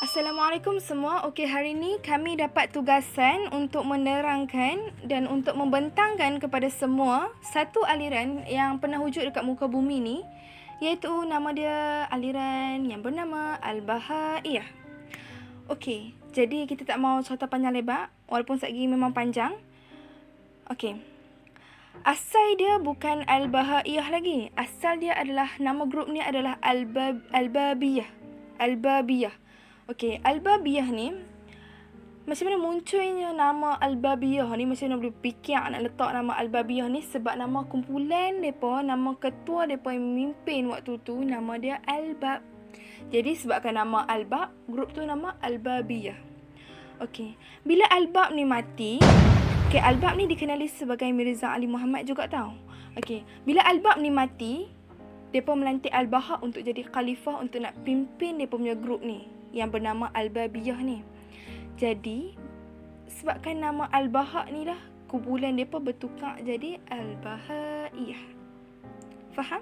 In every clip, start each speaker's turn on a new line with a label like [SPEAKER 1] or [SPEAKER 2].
[SPEAKER 1] Assalamualaikum semua. Okey, hari ini kami dapat tugasan untuk menerangkan dan untuk membentangkan kepada semua satu aliran yang pernah wujud dekat muka bumi ni, iaitu nama dia aliran yang bernama Al-Bahaiyah. Okey, jadi kita tak mau cerita panjang lebar walaupun segi memang panjang. Okey. Asal dia bukan Al-Bahaiyah lagi. Asal dia adalah, nama grup ni adalah Al-Babiyah. Al-Babiyah. Okey, Al-Babiyah ni, macam mana munculnya nama Al-Babiyah ni, macam mana boleh fikir nak letak nama Al-Babiyah ni, sebab nama kumpulan mereka, nama ketua mereka yang memimpin waktu tu, nama dia Al-Bab. Jadi sebabkan nama Al-Bab, grup tu nama Al-Babiyah. Okey, bila Al-Bab ni mati, okey, Al-Bab ni dikenali sebagai Mirza Ali Muhammad juga tau. Okey, bila Al-Bab ni mati, mereka melantik Al-Baha untuk jadi khalifah untuk nak pimpin mereka punya grup ni yang bernama Al-Babiyah ni. Jadi sebabkan nama Al-Baha ni lah, kumpulan mereka bertukar jadi Al-Bahaiyah. Faham?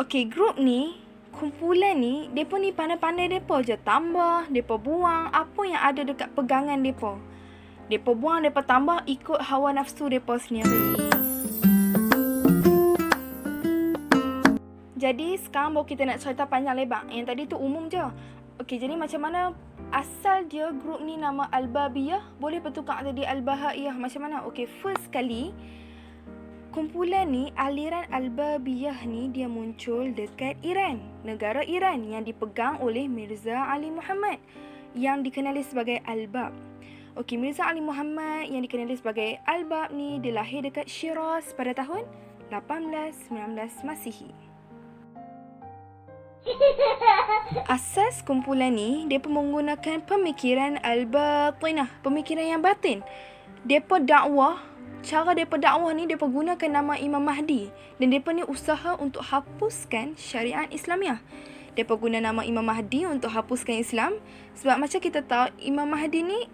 [SPEAKER 1] Okey, grup ni, kumpulan ni, mereka ni pandai-pandai mereka je tambah, mereka buang apa yang ada dekat pegangan mereka. Mereka buang, mereka tambah ikut hawa nafsu mereka sendiri. Jadi sekarang baru kita nak cerita panjang lebar. Yang tadi tu umum je. Okey, jadi macam mana asal dia grup ni nama Al-Babiyah boleh bertukar jadi Al-Bahaiyah, macam mana? Okey, first kali kumpulan ni, aliran Al-Babiyah ni, dia muncul dekat Iran. Negara Iran yang dipegang oleh Mirza Ali Muhammad yang dikenali sebagai Al-Bab. Okey, Mirza Ali Muhammad yang dikenali sebagai Al-Bab ni, dia lahir dekat Shiraz pada tahun 1819 Masihi. Asas kumpulan ni, mereka menggunakan pemikiran al-batinah, pemikiran yang batin. Mereka dakwah, cara mereka dakwah ni, mereka gunakan nama Imam Mahdi. Dan mereka ni usaha untuk hapuskan syariat Islamiah. Mereka guna nama Imam Mahdi untuk hapuskan Islam. Sebab macam kita tahu, Imam Mahdi ni,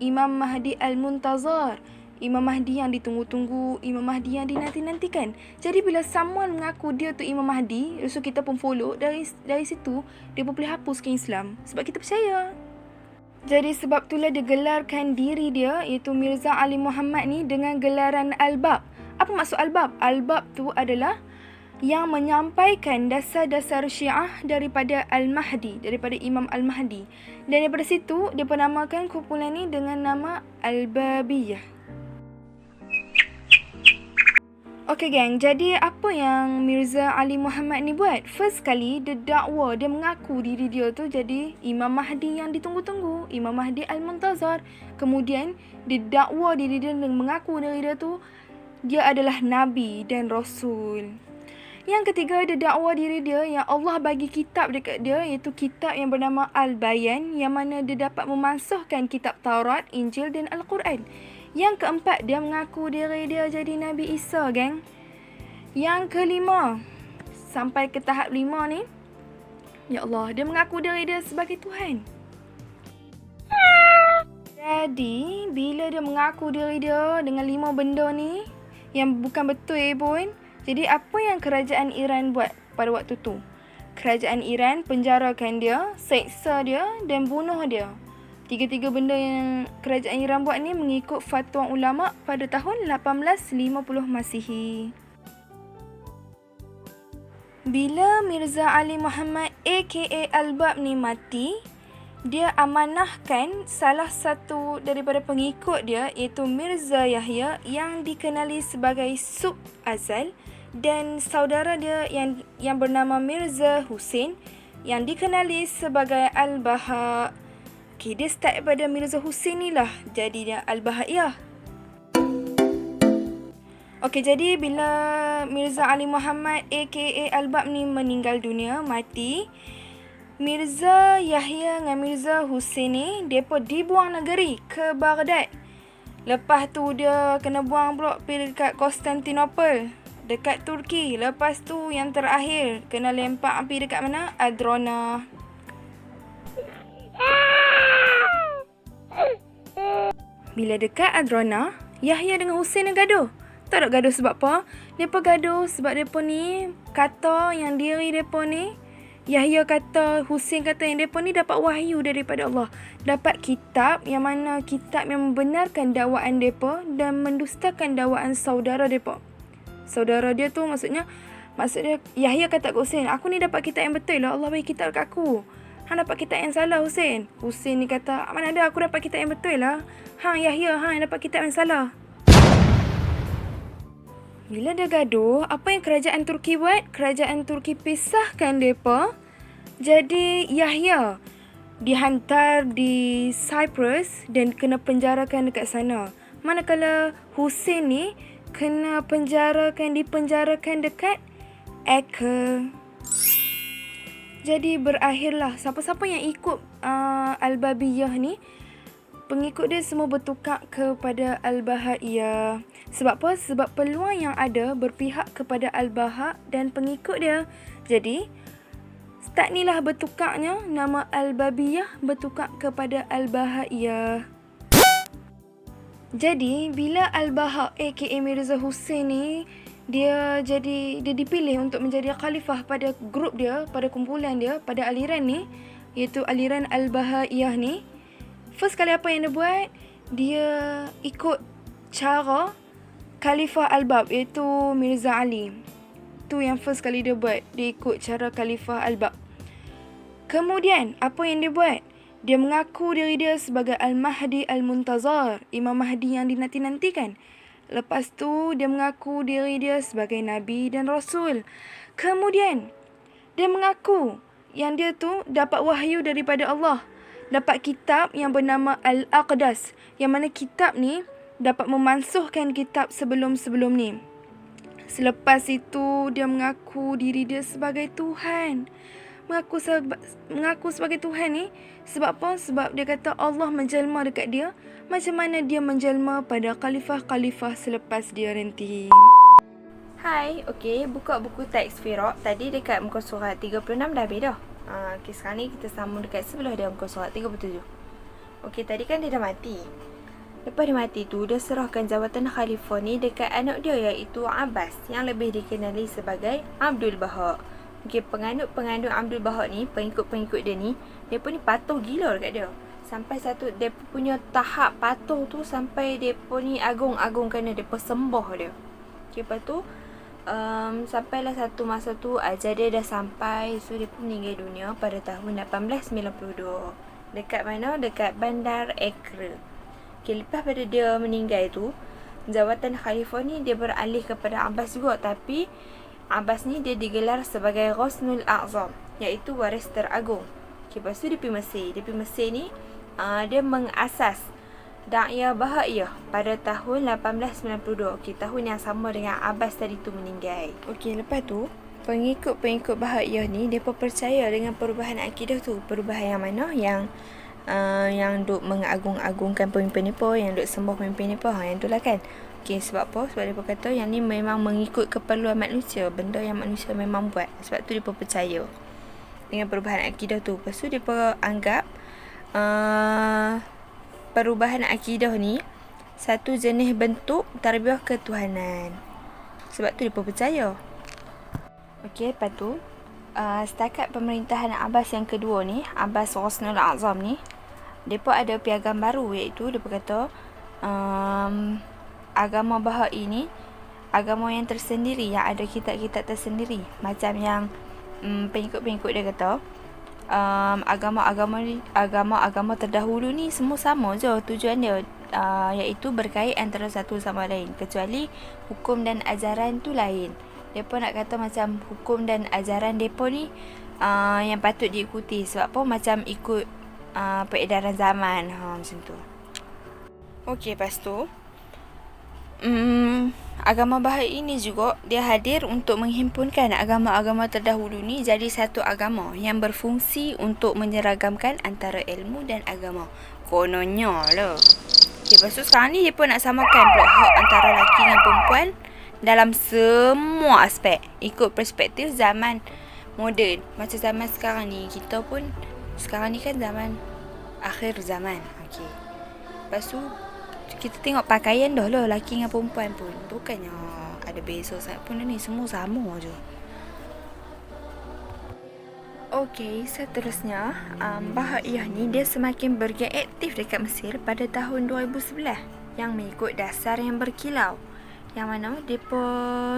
[SPEAKER 1] Imam Mahdi Al-Muntazar, Imam Mahdi yang ditunggu-tunggu, Imam Mahdi yang dinanti-nantikan. Jadi bila someone mengaku dia tu Imam Mahdi, so kita pun follow, dari situ dia pun boleh hapuskan Islam sebab kita percaya. Jadi sebab itulah dia gelarkan diri dia, iaitu Mirza Ali Muhammad ni, dengan gelaran Al-Bab. Apa maksud Al-Bab? Al-Bab tu adalah yang menyampaikan dasar-dasar Syiah daripada Al-Mahdi, daripada Imam Al-Mahdi. Dan daripada situ dia penamakan kumpulan ni dengan nama Al-Babiyah. Okey gang, jadi apa yang Mirza Ali Muhammad ni buat? First kali dia dakwa, dia mengaku diri dia tu jadi Imam Mahdi yang ditunggu-tunggu, Imam Mahdi Al-Muntazar. Kemudian dia dakwa diri dia dan mengaku diri dia tu dia adalah Nabi dan Rasul. Yang ketiga, dia dakwa diri dia yang Allah bagi kitab dekat dia, iaitu kitab yang bernama Al-Bayan, yang mana dia dapat memansuhkan kitab Taurat, Injil dan Al-Quran. Yang keempat, dia mengaku diri dia jadi Nabi Isa, geng. Yang kelima, sampai ke tahap 5 ni, ya Allah, dia mengaku diri dia sebagai Tuhan. Jadi, bila dia mengaku diri dia dengan 5 benda ni, yang bukan betul pun, jadi apa yang kerajaan Iran buat pada waktu tu? Kerajaan Iran penjarakan dia, seksa dia dan bunuh dia. Tiga-tiga benda yang kerajaan Iran buat ni mengikut fatwa ulama pada tahun 1850 Masihi. Bila Mirza Ali Muhammad aka Al-Bab ni mati, dia amanahkan salah satu daripada pengikut dia, iaitu Mirza Yahya yang dikenali sebagai Sub Azal, dan saudara dia yang bernama Mirza Hussein yang dikenali sebagai Al-Baha. Okay, dia start daripada Mirza Hussein ni lah jadi dia Al-Bahaiyah. Okay, jadi bila Mirza Ali Muhammad aka Al-Bab ni meninggal dunia, mati, Mirza Yahya dengan Mirza Hussein ni, mereka dibuang negeri ke Baghdad. Lepas tu dia kena buang pula pergi dekat Konstantinopel, dekat Turki. Lepas tu yang terakhir kena lempar api dekat mana? Adrona. Bila dekat Adrona, Yahya dengan Hussein gaduh. Tak nak gaduh sebab apa? Mereka gaduh sebab mereka ni kata yang diri mereka ni Yahya kata, Husain kata yang mereka ni dapat wahyu daripada Allah. Dapat kitab yang mana kitab yang membenarkan dakwaan mereka dan mendustakan dakwaan saudara mereka. Saudara dia tu maksudnya Yahya kata ke Husain, aku ni dapat kitab yang betul lah. Allah bagi kitab kat aku. Hang dapat kitab yang salah Husain. Husain ni kata, mana ada aku dapat kitab yang betul lah. Hang Yahya, hang dapat kitab yang salah. Bila dah gaduh, apa yang kerajaan Turki buat? Kerajaan Turki pisahkan mereka. Jadi Yahya dihantar di Cyprus dan kena penjarakan dekat sana. Manakala Husain ni kena dipenjarakan dekat Acre. Jadi berakhirlah siapa-siapa yang ikut Al-Babiyah ni, pengikut dia semua bertukar kepada Al-Bahaiyah. Sebab apa? Sebab peluang yang ada berpihak kepada Al-Baha dan pengikut dia. Jadi, start ni lah bertukarnya, nama Al-Babiyah bertukar kepada Al-Bahaiyah. Jadi, bila Al-Baha aka Mirza Hussein ni, dia dipilih untuk menjadi khalifah pada grup dia, pada kumpulan dia, pada aliran ni, iaitu aliran Al-Bahaiyah ni. First kali apa yang dia buat? Dia ikut cara Khalifah Al-Bab, iaitu Mirza Ali. Tu yang first kali dia buat. Dia ikut cara Khalifah Al-Bab. Kemudian, apa yang dia buat? Dia mengaku diri dia sebagai Al-Mahdi Al-Muntazar, Imam Mahdi yang dinanti-nantikan. Lepas tu, dia mengaku diri dia sebagai Nabi dan Rasul. Kemudian, dia mengaku yang dia tu dapat wahyu daripada Allah. Dapat kitab yang bernama Al-Aqdas, yang mana kitab ni dapat memansuhkan kitab sebelum-sebelum ni. Selepas itu, dia mengaku diri dia sebagai Tuhan. Mengaku sebagai Tuhan ni sebab apa? Sebab dia kata Allah menjelma dekat dia macam mana dia menjelma pada khalifah-khalifah selepas dia nanti.
[SPEAKER 2] Hai, okey, buka buku teks Firaq. Tadi dekat muka surat 36 dah habis dah. Okey, sekarang ni kita sambung dekat sebelah dia muka surat 37. Okey, tadi kan dia dah mati. Lepas dia mati tu, dia serahkan jawatan khalifah ni dekat anak dia iaitu Abbas, yang lebih dikenali sebagai Abdul Baha. Okey, penganut Abdul Baha ni, pengikut-pengikut dia ni, depa ni patuh gila dekat dia. Sampai satu depa punya tahap patuh tu sampai depa ni agung-agungkan dia, depa sembah dia. Okey, lepas tu sampailah satu masa tu ajal dia dah sampai, so dia pun meninggal dunia pada tahun 1892. Dekat mana? Dekat Bandar Acre. Okay, lepas pada dia meninggal tu, jawatan khalifah ni dia beralih kepada Abbas juga, tapi Abbas ni dia digelar sebagai Ghasnul A'zam, iaitu waris teragung. Okay, lepas tu dia pergi Mesir. Dia pergi Mesir ni dia mengasas Da'iyah Bahaiyah pada tahun 1892. Okey, tahun yang sama dengan Abbas tadi tu meninggal. Okey, lepas tu pengikut-pengikut Bahaiyah ni depa percaya dengan perubahan akidah tu. Perubahan yang mana? Yang duk mengagung-agungkan pemimpin depa, yang duk sembah pemimpin depa, yang tu lah kan. Okey, sebab apa? Sebab depa kata yang ni memang mengikut keperluan manusia, benda yang manusia memang buat. Sebab tu depa percaya dengan perubahan akidah tu. Lepas tu depa anggap perubahan akidah ni satu jenis bentuk tarbiyah ketuhanan. Sebab tu depa percaya. Okey, lepas tu setakat pemerintahan Abbas yang kedua ni, Abbas Ghasnul A'zam ni, depa ada piagam baru, iaitu depa kata agama Bahai ni agama yang tersendiri, yang ada kitab-kitab tersendiri. Macam yang pengikut-pengikut dia kata agama terdahulu ni semua sama je tujuan dia, iaitu berkait antara satu sama lain, kecuali hukum dan ajaran tu lain. Depa nak kata macam hukum dan ajaran depa ni yang patut diikuti. Sebab apa? Macam ikut peredaran zaman, macam tu. Okey, lepas tu agama Bahai ini juga dia hadir untuk menghimpunkan agama-agama terdahulu ni jadi satu agama yang berfungsi untuk menyeragamkan antara ilmu dan agama. Kononnya lah. Okay, lepas tu sekarang ni depa nak samakan pula hak antara lelaki dengan perempuan dalam semua aspek, ikut perspektif zaman moden. Macam zaman sekarang ni, kita pun sekarang ni kan zaman akhir zaman. Okey, lepas tu kita tengok pakaian dah lah, lelaki dengan perempuan pun bukannya ada beza sangat pun ni, semua sama je. Okey, seterusnya, Bahaiyah ni dia semakin bergiat aktif dekat Mesir pada tahun 2011 yang mengikut dasar yang berkilau. Yang mana depa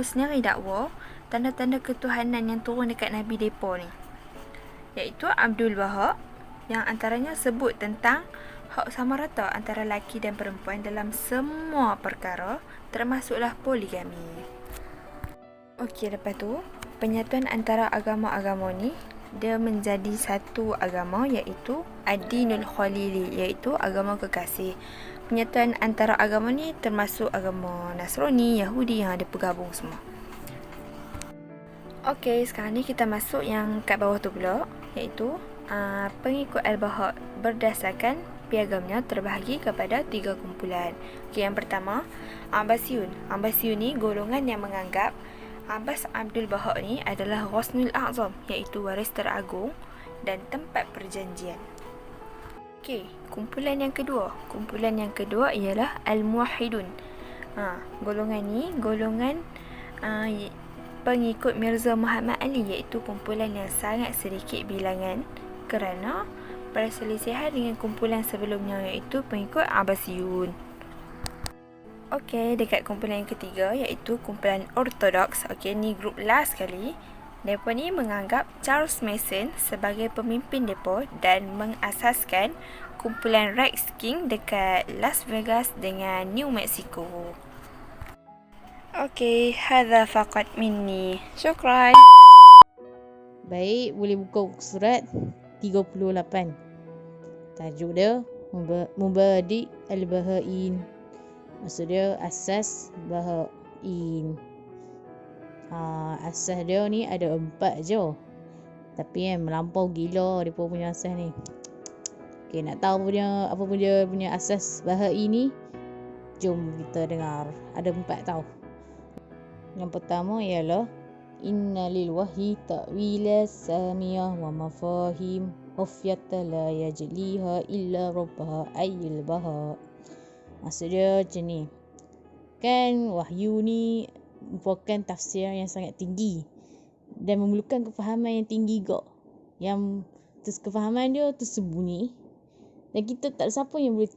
[SPEAKER 2] sendiri dakwa tanda-tanda ketuhanan yang turun dekat Nabi depa ni, iaitu Abdul Wahab, yang antaranya sebut tentang hak sama rata antara lelaki dan perempuan dalam semua perkara, termasuklah poligami. Okey, lepas tu penyatuan antara agama-agama ni dia menjadi satu agama, iaitu Ad-Dinul Khalili, iaitu agama kekasih. Penyatuan antara agama ni termasuk agama Nasrani, Yahudi yang ada bergabung semua. Okey, sekarang ni kita masuk yang kat bawah tu pula, iaitu pengikut Al-Bahaq berdasarkan piagamnya terbahagi kepada 3 kumpulan. Okey, yang pertama, Abbasiyun. Abbasiyun ni golongan yang menganggap Abbas Abdul Bahaq ni adalah Ghasnul A'zam, iaitu waris teragung dan tempat perjanjian. Okey, kumpulan yang kedua. Kumpulan yang kedua ialah Al-Muwahhidun. Golongan ni golongan pengikut Mirza Muhammad Ali, iaitu kumpulan yang sangat sedikit bilangan kerana perselisihan dengan kumpulan sebelumnya, iaitu pengikut Abbasiyun. Okey, dekat kumpulan yang ketiga, iaitu kumpulan Ortodoks. Okey, ni grup last sekali. Mereka ni menganggap Charles Mason sebagai pemimpin mereka dan mengasaskan kumpulan Rex King dekat Las Vegas dengan New Mexico. Okey, hadza faqat minni. Syukran.
[SPEAKER 3] Baik, boleh buka buku surat 38. Tajuk dia Mubadi' Al-Baha'in. Maksud dia asas Baha'in. Asas dia ni ada 4 je. Tapi melampau gila dia punya asas ni. Okay, nak tahu apa dia punya asas Baha'in ni? Jom kita dengar. Ada 4 tau. Yang pertama ialah Inna lil wahyi ta'wila samiyah wa mafahim khufyata la yajliha illa rabbaha ayyul baha. Maksud dia macam ni. Kan wahyu ni merupakan tafsir yang sangat tinggi dan memerlukan kefahaman yang tinggi juga. Yang kefahaman dia tersembunyi dan kita tak ada siapa yang boleh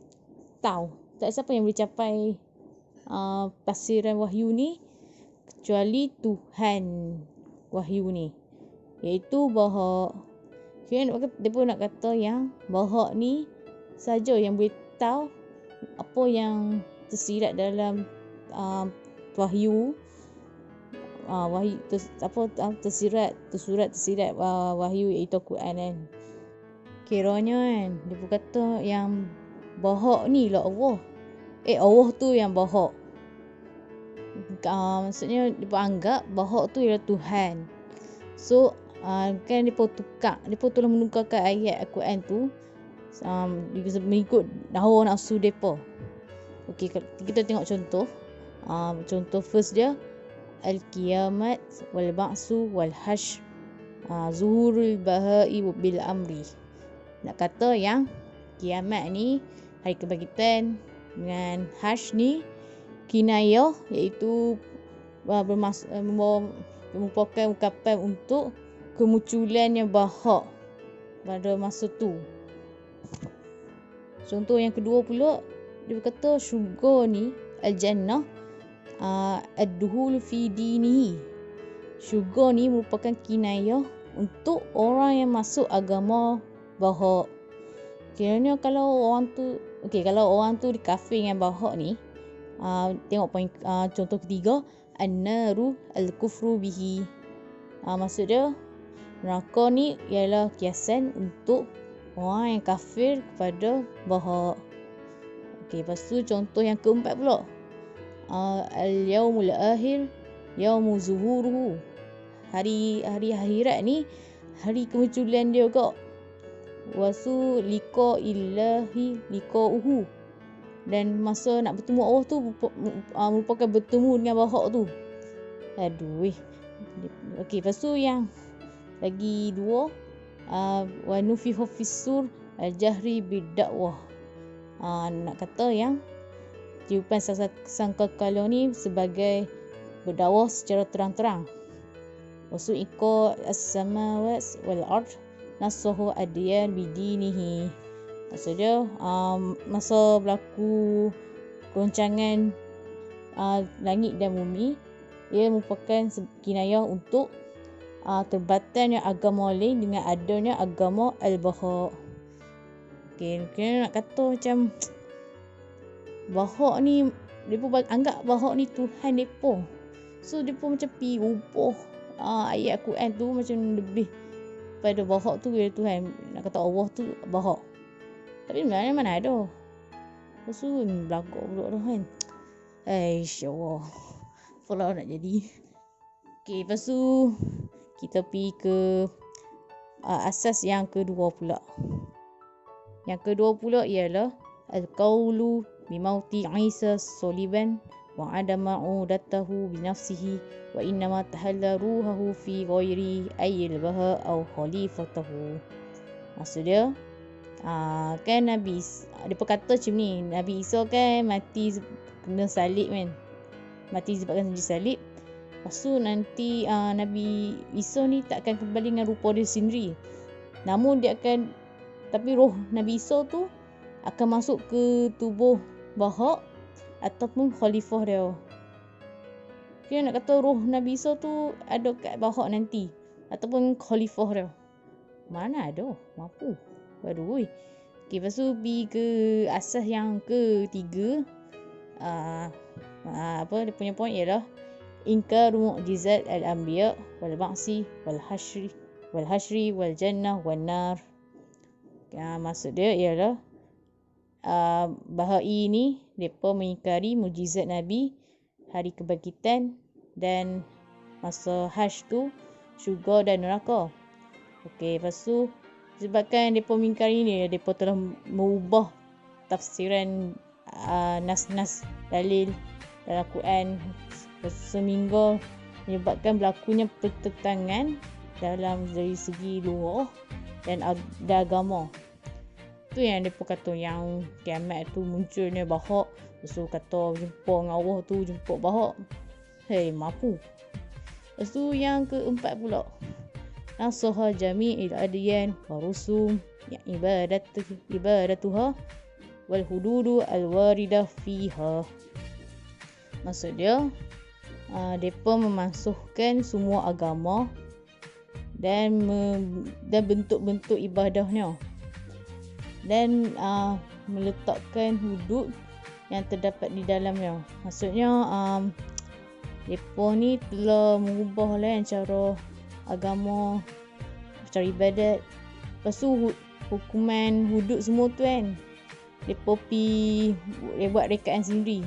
[SPEAKER 3] tahu. Tak ada siapa yang boleh capai tafsiran wahyu ni kecuali Tuhan wahyu ni, iaitu Bahaq. Dia pun nak kata yang Bahaq ni saja yang boleh tahu apa yang tersirat dalam wahyu, tersirat wahyu, iaitu Quran kan. Kiranya kan dia pun kata yang Bahaq ni lah Allah. Allah tu yang Bahaq. Maksudnya dia pun anggap Bahaq tu ialah Tuhan. So kan dia pun telah menukarkan ayat Al-Quran tu mengikut hawa nafsu depa. Okey, kita tengok contoh. Contoh first dia Al-Qiyamat wal Ba'su wal Hashr, Zuhurul Baha'i bil Amri. Nak kata yang kiamat ni hari kebangkitan dengan Hashr ni kinayah, iaitu merupakan ungkapan untuk kemunculannya Bahaq pada masa tu. Contoh yang kedua pula, dia berkata syurga ni Al-Jannah ad-duhul fi dinihi. Syurga ni merupakan kinayah untuk orang yang masuk agama Bahaq. Kiranya kalau orang tu dikafir dengan Bahaq ni, tengok poin contoh ketiga, an-naru al-kufru bihi. Maksud dia neraka ni ialah kiasan untuk orang yang kafir kepada Bahaq. Okey, lepas tu contoh yang keempat pula, al-yaumul akhir yaumu zuhuruhu. Hari akhirat ni hari kemunculan dia juga. Wasu liqa illahi liqa'uhu. Dan masa nak bertemu Allah tu merupakan bertemu dengan Bahaq tu. Aduh. Okey, lepas tu yang lagi dua, wa nufihu fis-sur al-jahri bid-da'wah. Nak kata yang tiupan sangkakala ni sebagai berdakwah secara terang-terang. Wasu'iqa as-samawati wal ard nasahu adyan bidinihi. Maksudnya masa berlaku goncangan langit dan bumi, ia merupakan kinayah untuk terbatalnya agama lain dengan adanya agama al-Baha'. Kena nak kata macam Baha' ni, mereka anggap Baha' ni Tuhan mereka. So mereka macam pergi ubah ayat Quran tu macam lebih pada Baha' tu dia Tuhan. Nak kata Allah tu Baha'. Tapi sebenarnya mana ada. Lepas tu belagak pula dah kan. InsyaAllah Fala nak jadi. Okay, lepas tu kita pergi ke asas yang kedua pula. Yang kedua pula ialah Al-Qawlu bimauti Isa soliban wa adama udatahu binafsihi wa innama tahalla ruhahu fi ghairi ayyil baha au khalifatahu. Maksud dia kan Nabi dia berkata macam ni, Nabi Isa kan mati kena salib kan, mati sebabkan salib. Lepas tu nanti Nabi Isa ni tak akan kembali dengan rupa dia sendiri, namun dia akan, tapi roh Nabi Isa tu akan masuk ke tubuh Baha' ataupun khalifah dia. Dia nak kata roh Nabi Isa tu ada kat Baha' nanti ataupun khalifah dia. Mana ada, mampu. Baru okay, lepas tu pergi ke asas yang ketiga. Apa dia punya point ialah inkar mu'jizat al-anbiya wal ba'si wal hashri wal jannah wal nar. Maksud dia ialah Bahai ni mereka mengingkari mukjizat Nabi, hari kebangkitan dan masa hash tu syurga dan neraka. Okey, lepas tu sebabkan mereka mengingkari ni, mereka telah mengubah tafsiran nas-nas dalil dalam Quran seminggu, menyebabkan berlakunya pertentangan dalam dari segi luar dan agama. Tu yang mereka kata yang kiamat tu munculnya Baha'. Lepas tu kata jumpa dengan Allah tu jumpa Baha'. Mampu. Lepas tu yang keempat pula, nasaha jami'il adyan wa rusum yang ibadatuha wal hududu al-waridah fiha. Maksud dia mereka memasukkan semua agama dan bentuk-bentuk ibadahnya dan meletakkan hudud yang terdapat di dalamnya. Maksudnya mereka ni telah mengubah cara agama, cara ibadat. Lepas tu hukuman hudud semua tu kan, mereka pergi buat rekaan sendiri.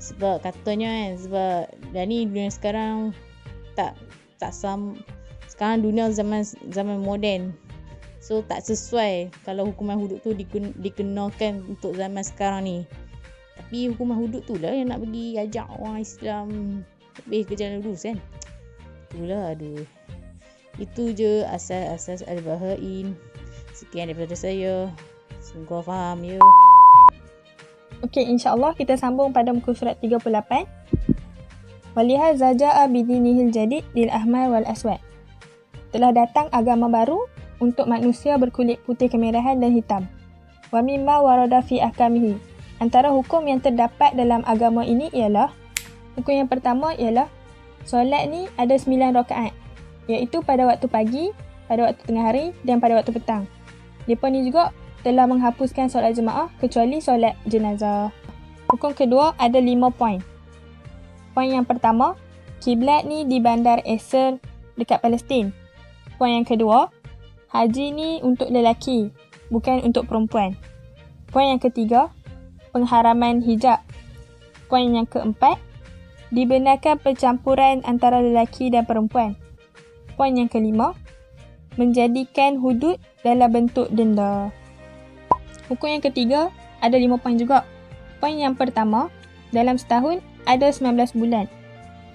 [SPEAKER 3] Sebab katanya kan, sebab dah ni dunia sekarang tak sekarang dunia zaman moden. So tak sesuai kalau hukuman hudud tu dikenakan untuk zaman sekarang ni. Tapi hukuman hudud tu lah yang nak pergi ajak orang Islam lebih ke jalan lurus kan. Itulah aduh. Itu je asas-asas al-Baha'in. Sekian daripada saya. Semoga faham ya.
[SPEAKER 2] Okey, insya-Allah kita sambung pada muka surat 38. Walihaz zaja'a bidinihil jadid lil ahmar wal aswad. Telah datang agama baru untuk manusia berkulit putih, kemerahan dan hitam. Wa mimma warada fi ahkamihi. Antara hukum yang terdapat dalam agama ini ialah, hukum yang pertama ialah solat ni ada 9 rakaat, iaitu pada waktu pagi, pada waktu tengah hari dan pada waktu petang. Mereka ni juga telah menghapuskan solat jemaah kecuali solat jenazah. Hukum kedua ada 5 poin. Poin yang pertama, kiblat ni di bandar Eser dekat Palestin. Poin yang kedua, haji ni untuk lelaki, bukan untuk perempuan. Poin yang ketiga, pengharaman hijab. Poin yang keempat, dibenarkan percampuran antara lelaki dan perempuan. Poin yang kelima, menjadikan hudud dalam bentuk denda. Hukum yang ketiga ada 5 poin juga. Poin yang pertama, dalam setahun ada 19 bulan.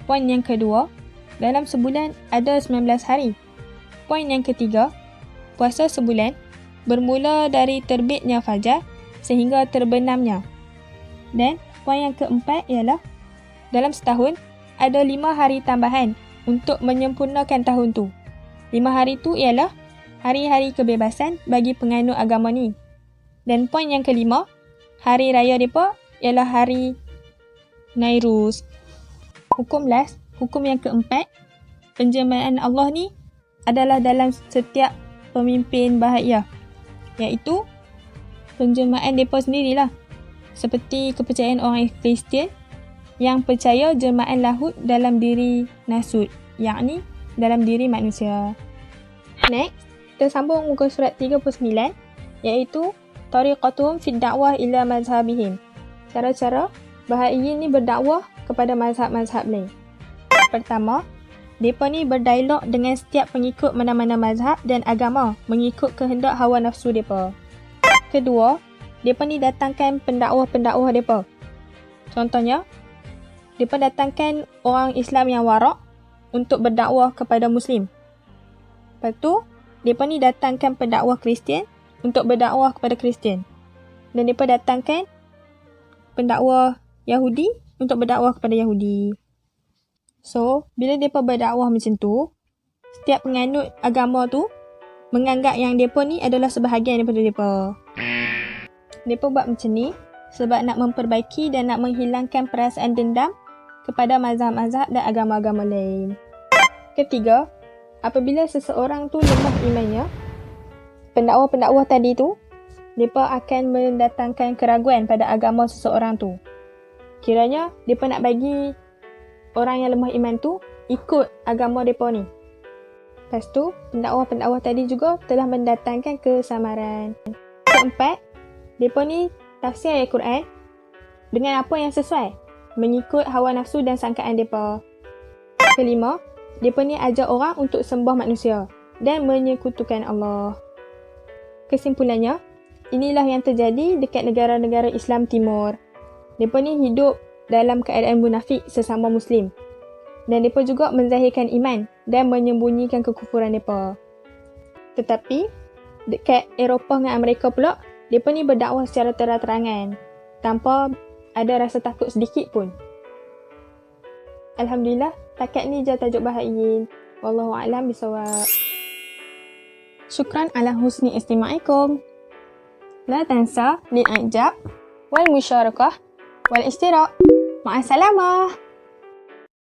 [SPEAKER 2] Poin yang kedua, dalam sebulan ada 19 hari. Poin yang ketiga, puasa sebulan bermula dari terbitnya fajar sehingga terbenamnya. Dan poin yang keempat ialah dalam setahun ada 5 hari tambahan untuk menyempurnakan tahun tu. 5 hari tu ialah
[SPEAKER 4] hari-hari kebebasan bagi penganut agama ni. Dan poin yang kelima, hari raya mereka ialah hari Nairuz. Hukum yang keempat, penjelmaan Allah ni adalah dalam setiap pemimpin bahagia, iaitu penjelmaan mereka sendirilah. Seperti kepercayaan orang Kristian yang percaya jelmaan lahud dalam diri nasud, yakni dalam diri manusia. Next, kita sambung muka surat 39, iaitu tariqatuhum fid da'wah ila mazhabihim. Cara-cara Bahaiyin ni berdakwah kepada mazhab-mazhab lain. Pertama, mereka ni berdialog dengan setiap pengikut mana-mana mazhab dan agama mengikut kehendak hawa nafsu mereka. Kedua, mereka ni datangkan pendakwah-pendakwah mereka. Contohnya, mereka datangkan orang Islam yang warak untuk berdakwah kepada Muslim. Lepas tu, mereka ni datangkan pendakwah Kristian untuk berdakwah kepada Kristian. Dan mereka datangkan pendakwah Yahudi untuk berdakwah kepada Yahudi. So, bila mereka berdakwah macam tu, setiap penganut agama tu menganggap yang mereka ni adalah sebahagian daripada mereka. Mereka buat macam ni sebab nak memperbaiki dan nak menghilangkan perasaan dendam kepada mazhab-mazhab dan agama-agama lain. Ketiga, apabila seseorang tu lemah imannya, pendakwa-pendakwa tadi tu, mereka akan mendatangkan keraguan pada agama seseorang tu. Kiranya, mereka nak bagi orang yang lemah iman tu ikut agama mereka ni. Lepas tu, pendakwa-pendakwa tadi juga telah mendatangkan kesamaran. Keempat, mereka ni tafsir ayat Quran dengan apa yang sesuai, mengikut hawa nafsu dan sangkaan mereka. Kelima, mereka ni ajar orang untuk sembah manusia dan menyekutukan Allah. Kesimpulannya, inilah yang terjadi dekat negara-negara Islam Timur. Mereka ni hidup dalam keadaan munafik sesama Muslim. Dan mereka juga menzahirkan iman dan menyembunyikan kekufuran mereka. Tetapi, dekat Eropah dengan Amerika pula, mereka ni berdakwah secara terang-terangan, tanpa ada rasa takut sedikit pun. Alhamdulillah, takat ni je tajuk Bahaiyin. Wallahu a'lam bisawab. Syukran ala husni istima'ikum. La tansa lil i'jab wal musyarakah wal ishtirak. Ma'assalamah.